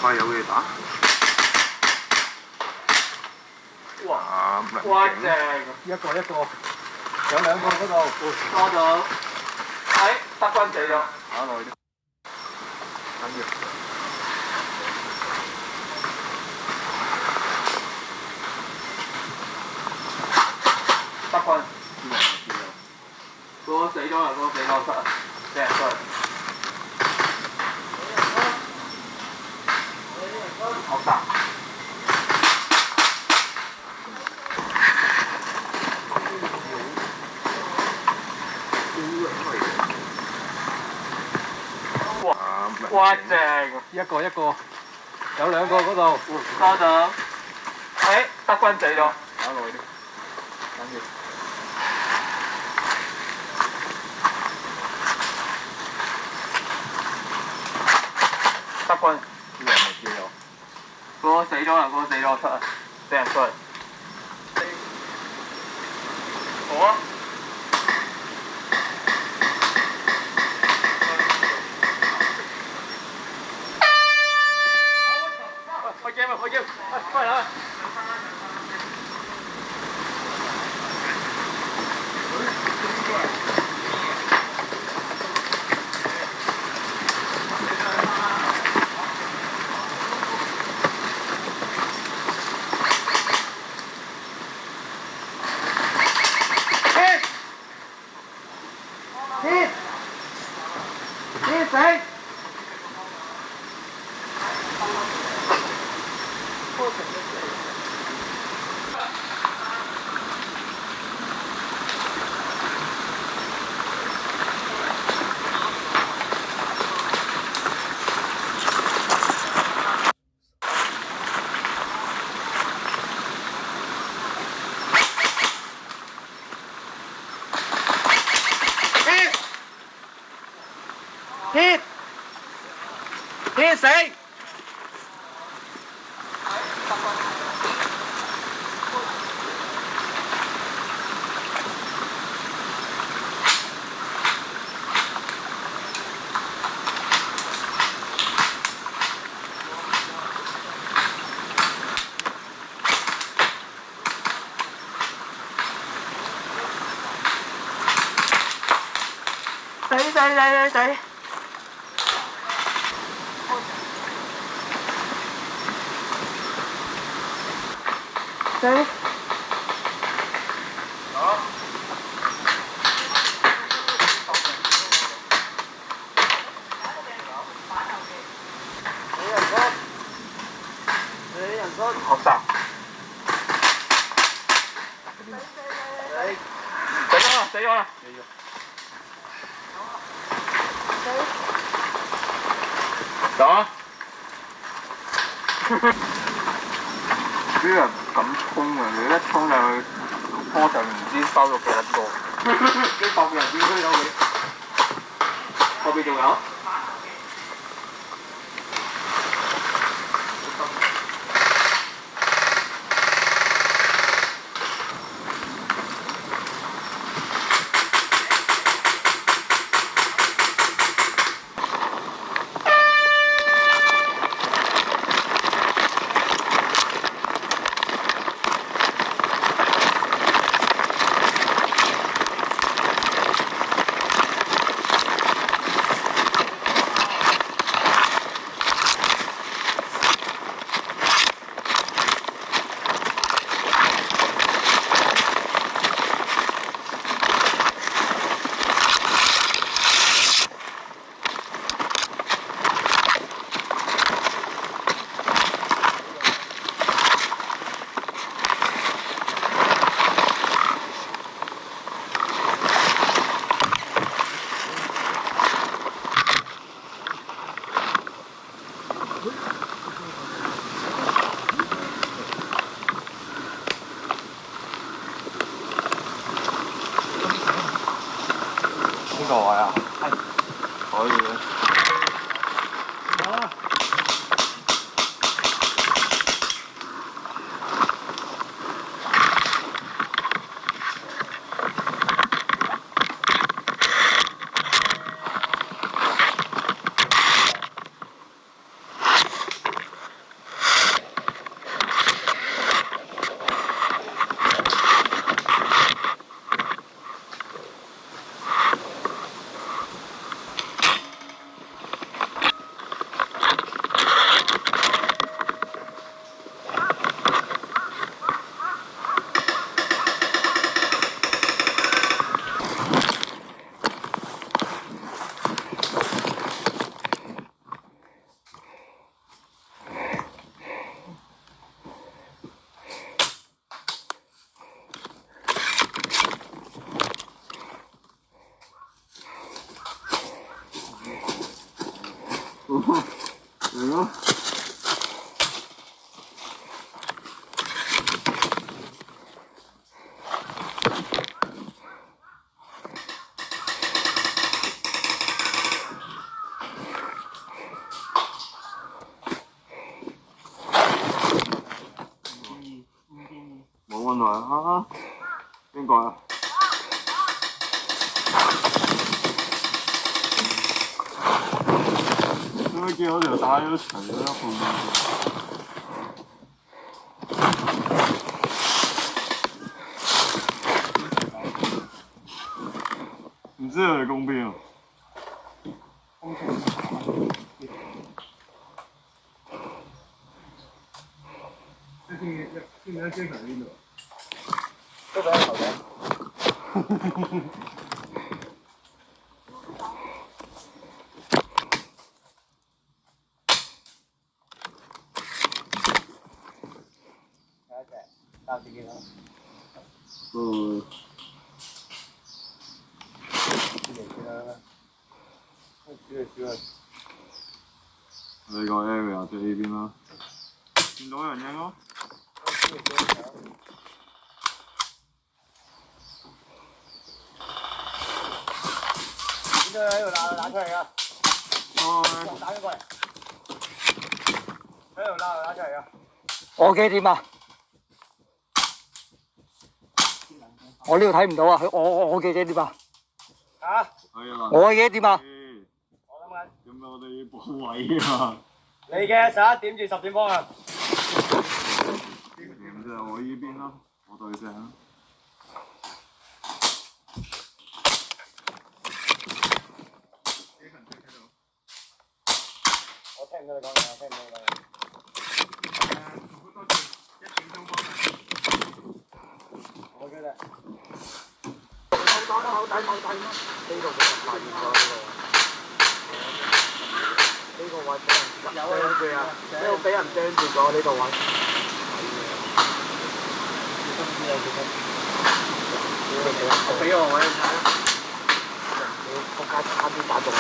快有嘢打。哇！哇正！一個，有兩個嗰度。多咗。德軍死咗。打耐啲。緊要。德軍。嗰個死咗啦，嗰個死咗失啊，俾人追。學習。哇正！一個，有兩個嗰度。多咗。德軍死咗。打耐啲。緊要。德軍。啲人咪叫咗。嗰個死咗啦，嗰個死咗失啊，俾人追。好啊。開機，快啦！死！Hit死！死！學習。死咗啦！走啊！啲人咁衝啊！你一衝入去，拖就唔知收咗幾多個。啲10人點追到佢？後邊仲有？呢個位啊？係。可以嘅。好啦。嚟咯！冇問題啊！邊個啊？點解見我條帶都除咗一半？唔知佢哋攻邊啊？今年最肯定的。都俾人頭嘅。搭自己啦。嗯。你個 area 就呢邊啦。見到人影咯。邊度喺度拿出嚟㗎？打咗過嚟。喺度拿出嚟㗎。我嘅點啊？我呢度睇唔到啊！我嘅點啊？嚇？我嘅點啊？我諗緊。咁我哋要補位啊！你嘅11點至10點方向。點就我依邊咯，我對正。我聽唔到你講嘢，我聽唔到你講嘢。我嘅咧。好睇，呢度發現咗呢個位俾人釘住啊！呢度俾人釘住咗呢度位。我俾我你睇。仆街差啲打中我。